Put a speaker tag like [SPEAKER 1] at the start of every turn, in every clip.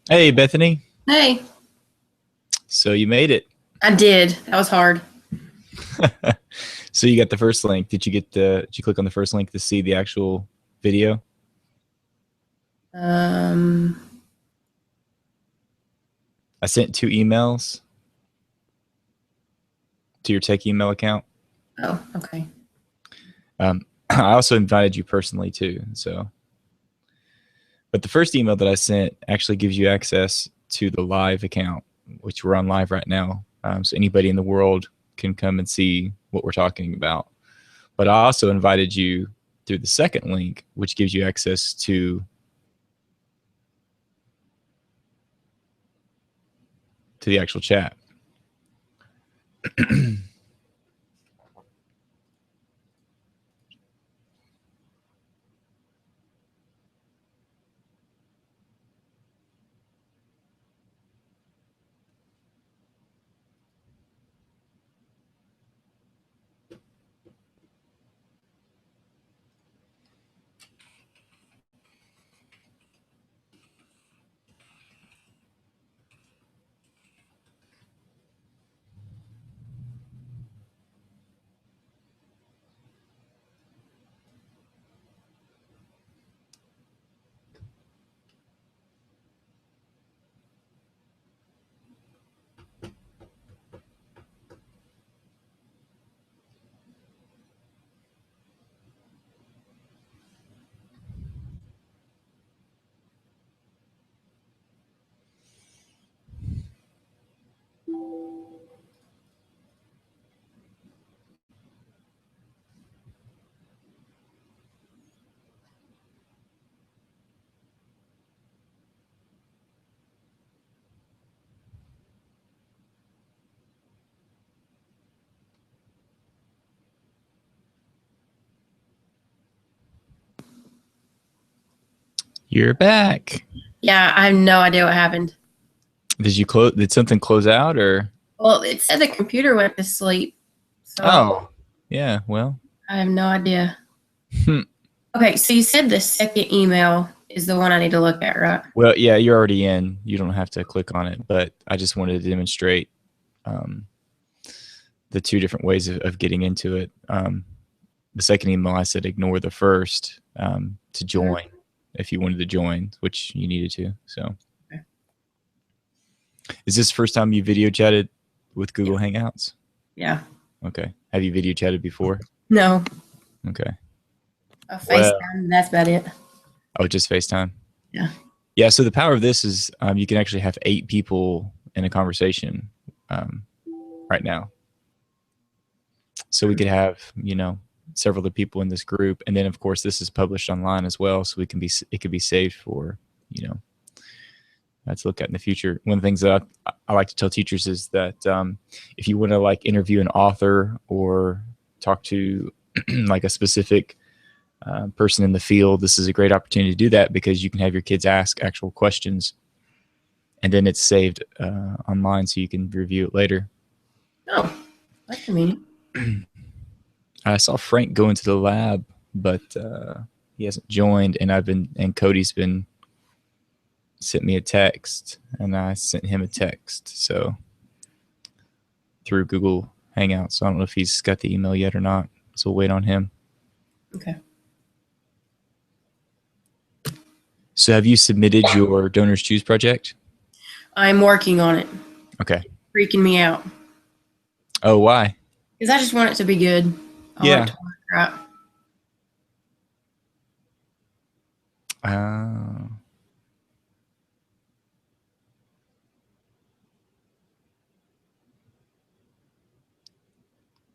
[SPEAKER 1] Hey, Bethany.
[SPEAKER 2] Hey,
[SPEAKER 1] So you made it.
[SPEAKER 2] I did. That was hard.
[SPEAKER 1] So you got the first link. Did you click on the first link to see the actual video?
[SPEAKER 2] Um,
[SPEAKER 1] I sent 2 emails to your tech email account.
[SPEAKER 2] oh, okay.
[SPEAKER 1] I also invited you personally too. But the first email that I sent actually gives you access to the live account, which we're on live right now. So anybody in the world can come and see what we're talking about. But I also invited you through the second link, which gives you access to the actual chat. You're back.
[SPEAKER 2] Yeah, I have no idea what happened.
[SPEAKER 1] Did something close out or?
[SPEAKER 2] Well, it said the computer went to sleep. So
[SPEAKER 1] Oh, yeah. Well,
[SPEAKER 2] I have no idea. Okay, so you said the second email is the one I need to look at, right?
[SPEAKER 1] well, yeah. You're already in. You don't have to click on it. But I just wanted to demonstrate the 2 different ways of getting into it. The second email, I said ignore the first to join if you wanted to join, which you needed to. So,
[SPEAKER 2] Okay.
[SPEAKER 1] Is this the first time you video chatted with Google Hangouts?
[SPEAKER 2] Yeah.
[SPEAKER 1] Okay. Have you video chatted before?
[SPEAKER 2] No.
[SPEAKER 1] Okay. Well,
[SPEAKER 2] FaceTime, that's about it.
[SPEAKER 1] oh, just FaceTime.
[SPEAKER 2] Yeah.
[SPEAKER 1] Yeah. So the power of this is you can actually have 8 people in a conversation right now. So we could have, several other people in this group, and then of course this is published online as well, so it could be saved for, to look at in the future. One of the things that I like to tell teachers is that if you want to like interview an author or talk to like a specific person in the field, this is a great opportunity to do that, because you can have your kids ask actual questions, and then it's saved online so you can review it later.
[SPEAKER 2] Oh, that's convenient.
[SPEAKER 1] I saw Frank go into the lab, but he hasn't joined, and Cody's been sent me a text, and I sent him a text, so through Google Hangouts. So I don't know if he's got the email yet or not, so we'll wait on him.
[SPEAKER 2] Okay.
[SPEAKER 1] So have you submitted your Donors Choose project?
[SPEAKER 2] I'm working on it.
[SPEAKER 1] Okay.
[SPEAKER 2] Freaking me out.
[SPEAKER 1] Oh, why?
[SPEAKER 2] Because I just want it to be good. I want it to work right.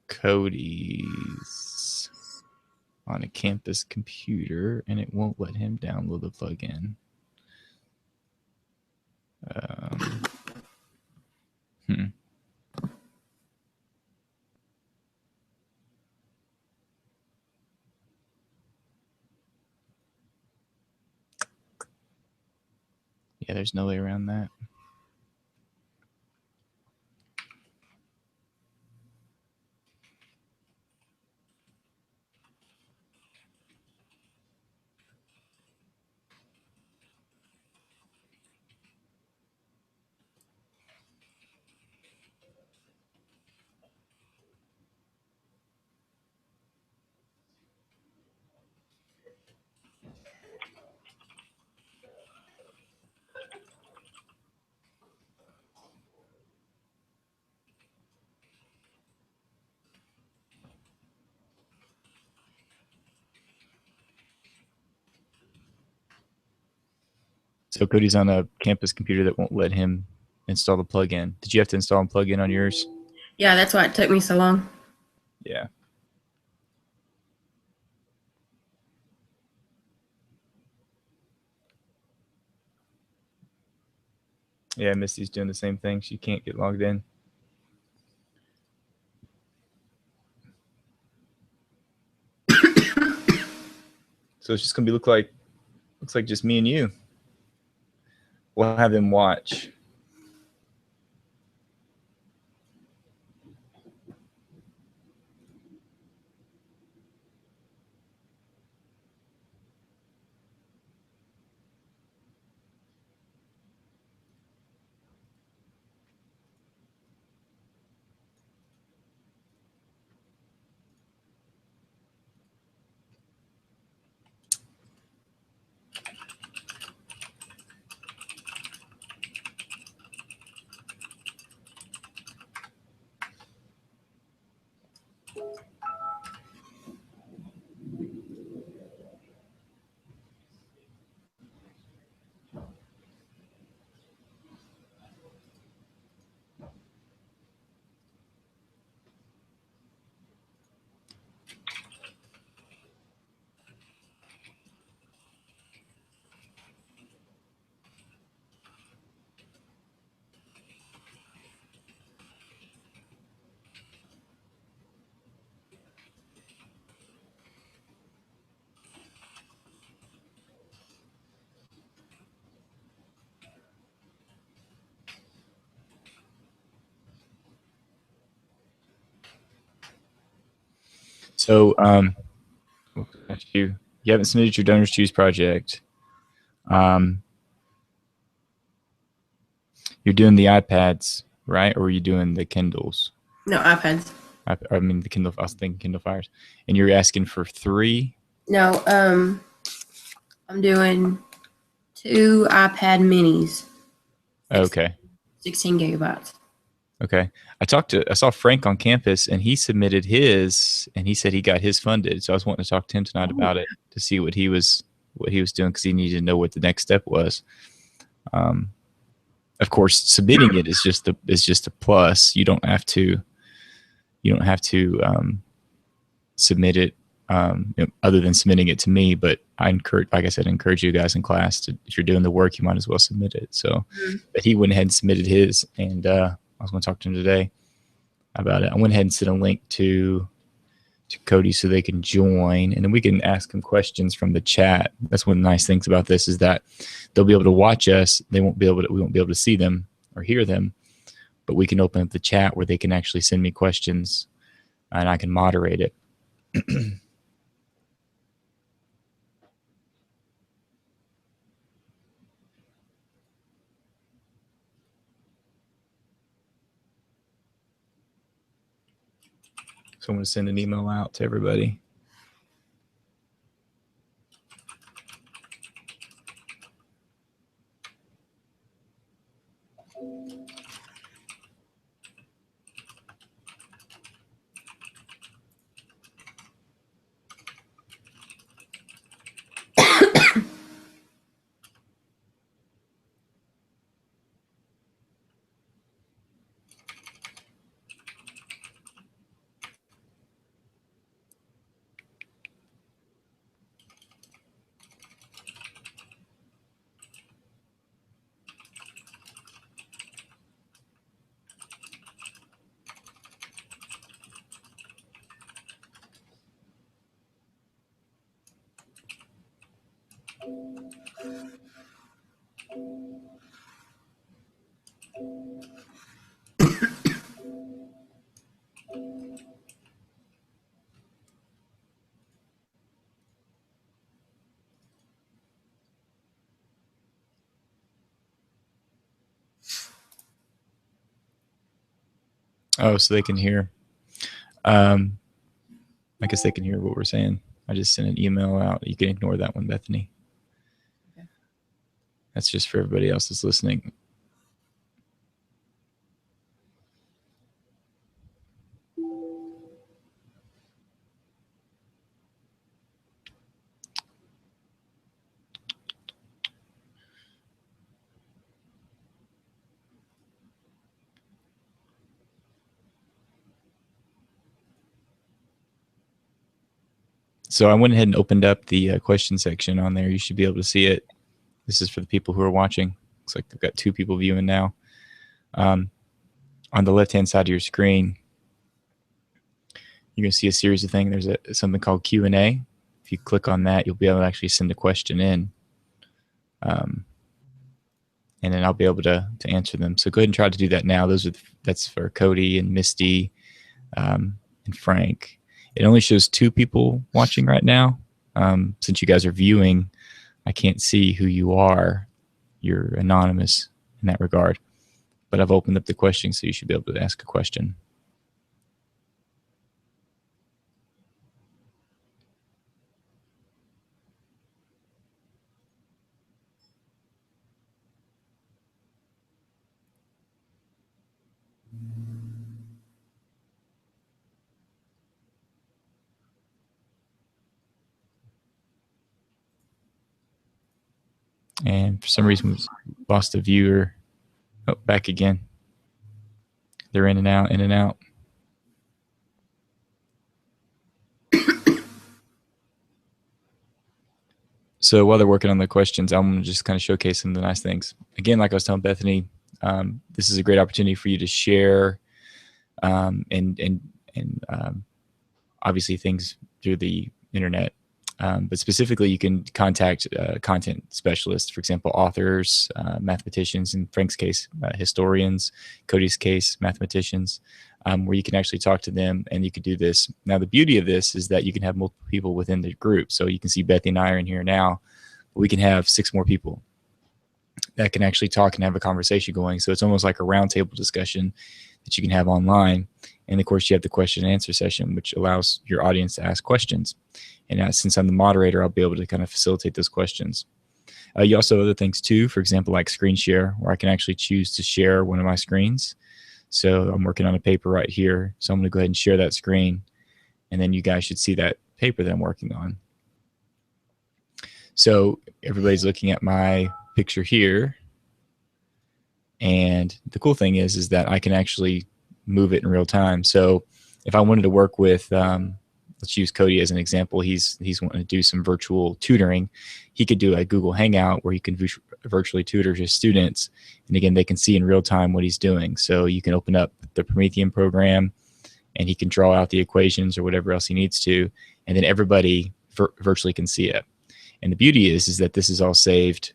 [SPEAKER 2] Cody's
[SPEAKER 1] on a campus computer, and it won't let him download the plugin. Yeah, there's no way around that. So Cody's on a campus computer that won't let him install the plugin. Did you have to install a plugin on yours?
[SPEAKER 2] Yeah, that's why it took me so long.
[SPEAKER 1] Yeah. Yeah, Misty's doing the same thing. She can't get logged in. So it's just gonna looks like just me and you. We'll have them watch. So you haven't submitted your Donors Choose project. You're doing the iPads, right? Or are you doing the Kindles?
[SPEAKER 2] No, iPads.
[SPEAKER 1] I mean the Kindle. I was thinking Kindle Fires. And you're asking for 3?
[SPEAKER 2] No, I'm doing 2 iPad minis.
[SPEAKER 1] Okay.
[SPEAKER 2] 16 gigabytes.
[SPEAKER 1] Okay. I saw Frank on campus, and he submitted his, and he said he got his funded. So I was wanting to talk to him tonight about it to see what he was doing, because he needed to know what the next step was. Of course, submitting it is just a plus. You don't have to submit it, other than submitting it to me. But I encourage you guys in class to, if you're doing the work, you might as well submit it. So, but he went ahead and submitted his, and I was going to talk to him today about it. I went ahead and sent a link to Cody so they can join, and then we can ask them questions from the chat. That's one of the nice things about this, is that they'll be able to watch us. We won't be able to see them or hear them, but we can open up the chat where they can actually send me questions, and I can moderate it. So I'm going to send an email out to everybody. Oh, so they can hear. I guess they can hear what we're saying. I just sent an email out. You can ignore that one, Bethany. Okay. That's just for everybody else that's listening. So I went ahead and opened up the question section on there. You should be able to see it. This is for the people who are watching. Looks like I've got 2 people viewing now. On the left-hand side of your screen, you're going to see a series of things. There's something called Q&A. If you click on that, you'll be able to actually send a question in. And then I'll be able to answer them. So go ahead and try to do that now. That's for Cody and Misty and Frank. It only shows 2 people watching right now. Since you guys are viewing, I can't see who you are. You're anonymous in that regard. But I've opened up the question, so you should be able to ask a question. And for some reason, we lost a viewer. Oh, back again. They're in and out, in and out. So while they're working on the questions, I'm going to just kind of showcase some of the nice things. Again, like I was telling Bethany, this is a great opportunity for you to share and obviously things through the internet. But specifically, you can contact content specialists, for example, authors, mathematicians, in Frank's case, historians, Cody's case, mathematicians, where you can actually talk to them, and you can do this. Now, the beauty of this is that you can have multiple people within the group. So you can see Bethy and I are in here now. We can have 6 more people that can actually talk and have a conversation going. So it's almost like a roundtable discussion that you can have online. And of course, you have the question and answer session, which allows your audience to ask questions. And since I'm the moderator, I'll be able to kind of facilitate those questions. You also have other things too, for example, like screen share, where I can actually choose to share one of my screens. So I'm working on a paper right here. So I'm going to go ahead and share that screen, and then you guys should see that paper that I'm working on. So everybody's looking at my picture here. And the cool thing is that I can actually move it in real time. So if I wanted to work with, let's use Cody as an example. He's wanting to do some virtual tutoring. He could do a Google Hangout where he can virtually tutor his students. And again, they can see in real time what he's doing. So you can open up the Promethean program, and he can draw out the equations or whatever else he needs to. And then everybody virtually can see it. And the beauty is that this is all saved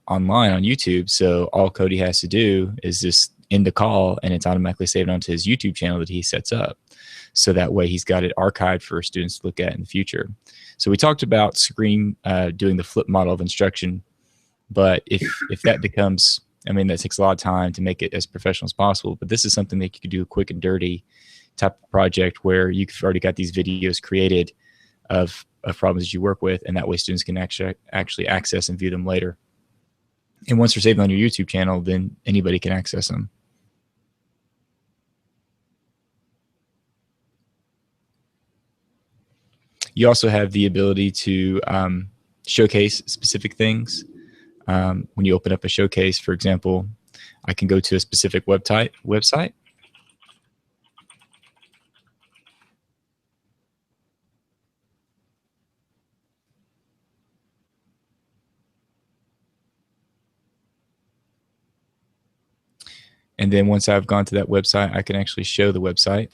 [SPEAKER 1] online on YouTube. So all Cody has to do is just end the call, and it's automatically saved onto his YouTube channel that he sets up. So that way he's got it archived for students to look at in the future. So we talked about doing the flip model of instruction, but if that becomes, I mean, that takes a lot of time to make it as professional as possible, but this is something that you could do a quick and dirty type of project where you've already got these videos created of problems that you work with, and that way students can actually access and view them later. And once they're saved on your YouTube channel, then anybody can access them. You also have the ability to showcase specific things. When you open up a showcase, for example, I can go to a specific website. And then once I've gone to that website, I can actually show the website.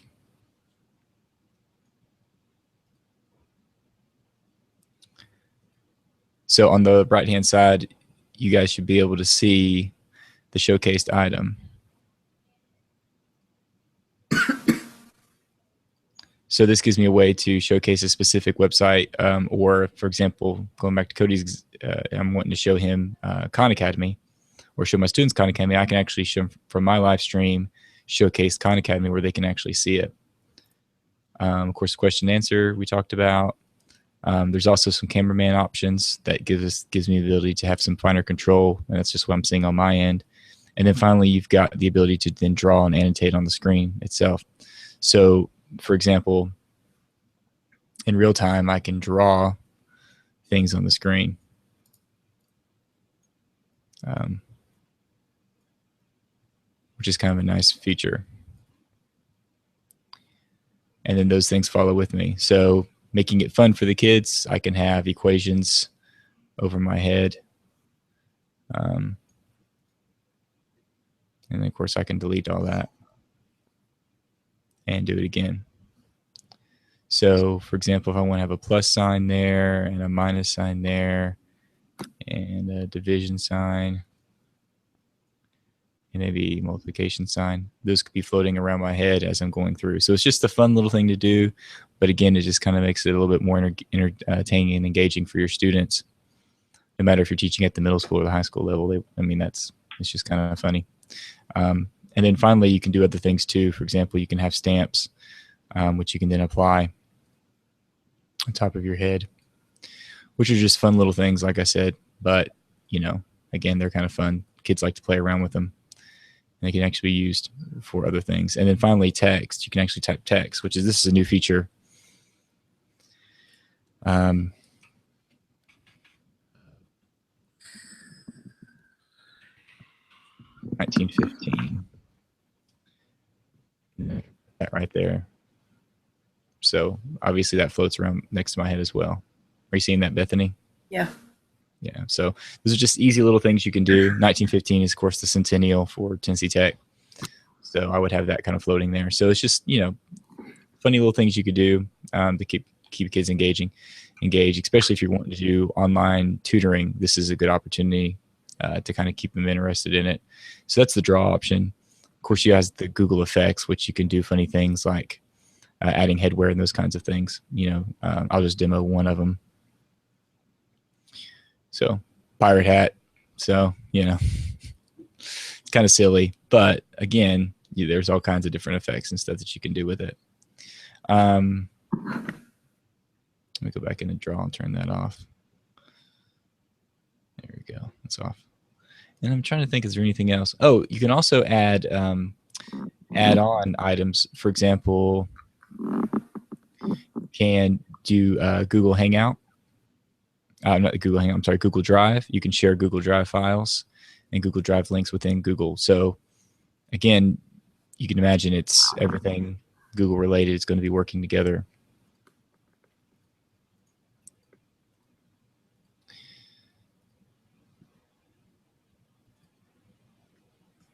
[SPEAKER 1] So on the right-hand side, you guys should be able to see the showcased item. So this gives me a way to showcase a specific website, or for example, going back to Cody's, I'm wanting to show him Khan Academy, or show my students Khan Academy. I can actually show from my live stream, showcase Khan Academy where they can actually see it. Of course, question and answer we talked about. There's also some cameraman options that gives me the ability to have some finer control, and that's just what I'm seeing on my end. And then finally, you've got the ability to then draw and annotate on the screen itself. So for example, in real time, I can draw things on the screen. Which is kind of a nice feature. And then those things follow with me. So making it fun for the kids, I can have equations over my head. And then of course I can delete all that and do it again. So for example, if I want to have a plus sign there and a minus sign there and a division sign and maybe multiplication sign, those could be floating around my head as I'm going through. So it's just a fun little thing to do. But again, it just kind of makes it a little bit more entertaining and engaging for your students. No matter if you're teaching at the middle school or the high school level, it's just kind of funny. And then finally, you can do other things too. For example, you can have stamps, which you can then apply on top of your head, which are just fun little things, like I said. But, again, they're kind of fun. Kids like to play around with them. And they can actually be used for other things. And then finally, text. You can actually type text, this is a new feature. 1915. That right there. So obviously that floats around next to my head as well. Are you seeing that, Bethany?
[SPEAKER 2] Yeah.
[SPEAKER 1] Yeah. So those are just easy little things you can do. 1915 is, of course, the centennial for Tennessee Tech. So I would have that kind of floating there. So it's just, funny little things you could do to keep kids engaged, especially if you're wanting to do online tutoring. This is a good opportunity to kind of keep them interested in it. So that's the draw option. Of course, you have the Google effects, which you can do funny things like adding headwear and those kinds of things. I'll just demo one of them. So pirate hat. So, it's kind of silly, but again, there's all kinds of different effects and stuff that you can do with it. Let me go back in and draw and turn that off. There we go. It's off. And I'm trying to think, is there anything else? Oh, you can also add add-on items. For example, can do Google Hangout. Not Google Hangout, I'm sorry, Google Drive. You can share Google Drive files and Google Drive links within Google. So again, you can imagine it's everything Google related is going to be working together.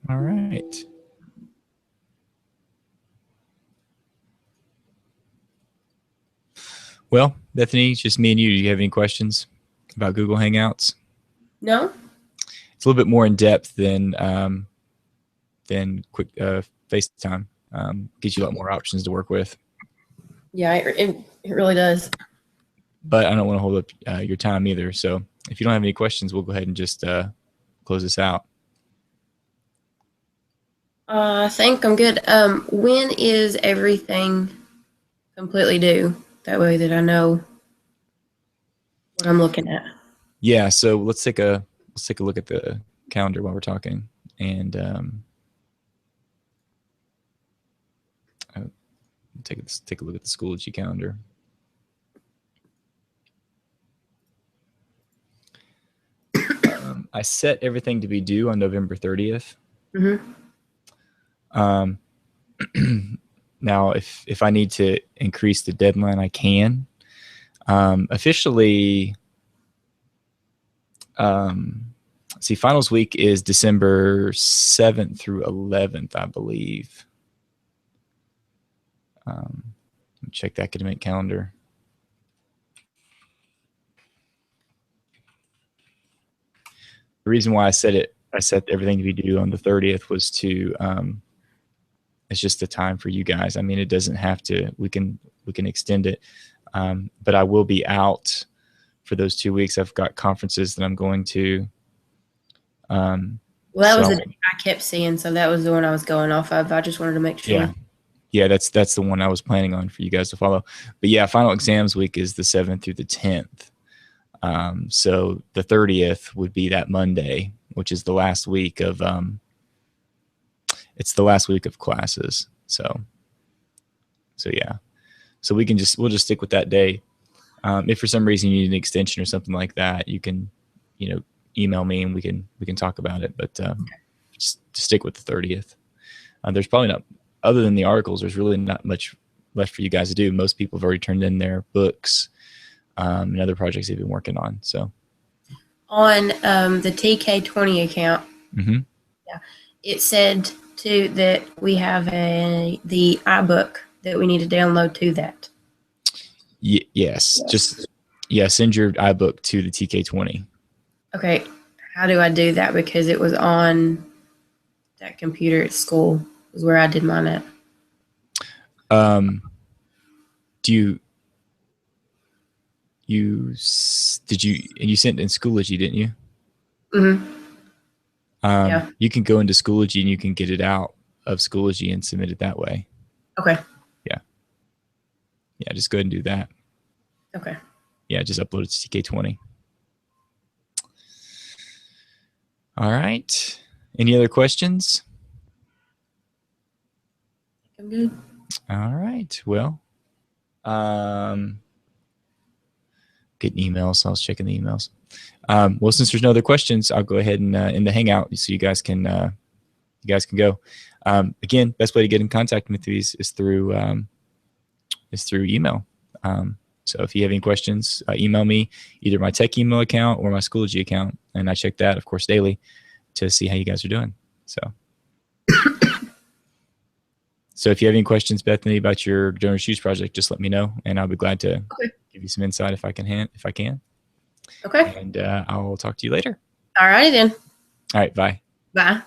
[SPEAKER 1] All right. Well, Bethany, it's just me and you. Do you have any questions about Google Hangouts?
[SPEAKER 2] No.
[SPEAKER 1] It's a little bit more in depth than quick FaceTime. Gives you a lot more options to work with.
[SPEAKER 2] Yeah, it really does.
[SPEAKER 1] But I don't want to hold up your time either. So if you don't have any questions, we'll go ahead and just close this out.
[SPEAKER 2] I think I'm good. When is everything completely due? That way that I know what I'm looking at.
[SPEAKER 1] Yeah. So let's take a look at the calendar while we're talking, and take a look at the Schoology calendar. I set everything to be due on November 30th.
[SPEAKER 2] Mm-hmm.
[SPEAKER 1] Now, if I need to increase the deadline, I can. Officially, see, finals week is December 7th through 11th, I believe. Let me check the academic calendar. The reason why I set everything to be due on the 30th was to it's just the time for you guys. I mean, it doesn't have to. We can extend it, but I will be out for those 2 weeks. I've got conferences that I'm going to.
[SPEAKER 2] Well, that was the day I kept seeing, so that was the one I was going off of. I just wanted to make sure.
[SPEAKER 1] Yeah, that's the one I was planning on for you guys to follow. But yeah, final exams week is the 7th through the 10th. So the 30th would be that Monday, which is the last week of it's the last week of classes. So yeah. So we'll just stick with that day. If for some reason you need an extension or something like that, you can, email me and we can talk about it. But just stick with the 30th. There's probably not, other than the articles, there's really not much left for you guys to do. Most people have already turned in their books and other projects they've been working on. So
[SPEAKER 2] on the TK20 account, yeah, it said too that we have the iBook that we need to download to that.
[SPEAKER 1] Yes. Just send your iBook to the TK20.
[SPEAKER 2] Okay, how do I do that? Because it was on that computer at school, is where I did mine at.
[SPEAKER 1] You sent it in Schoology, didn't you?
[SPEAKER 2] Mm-hmm. Yeah.
[SPEAKER 1] You can go into Schoology and you can get it out of Schoology and submit it that way.
[SPEAKER 2] Okay.
[SPEAKER 1] Yeah, just go ahead and do that.
[SPEAKER 2] Okay.
[SPEAKER 1] Yeah, just upload it to TK20. All right. Any other questions?
[SPEAKER 2] I'm good.
[SPEAKER 1] All right. Well, getting emails. So I was checking the emails. Well, since there's no other questions, I'll go ahead and in the Hangout so you guys can go. Again, best way to get in contact with these is through email. So if you have any questions, email me, either my tech email account or my Schoology account, and I check that, of course, daily to see how you guys are doing. So if you have any questions, Bethany, about your donor shoes project, just let me know, and I'll be glad to give you some insight if I can.
[SPEAKER 2] Okay.
[SPEAKER 1] And I'll talk to you later.
[SPEAKER 2] All righty then.
[SPEAKER 1] All right. Bye.
[SPEAKER 2] Bye.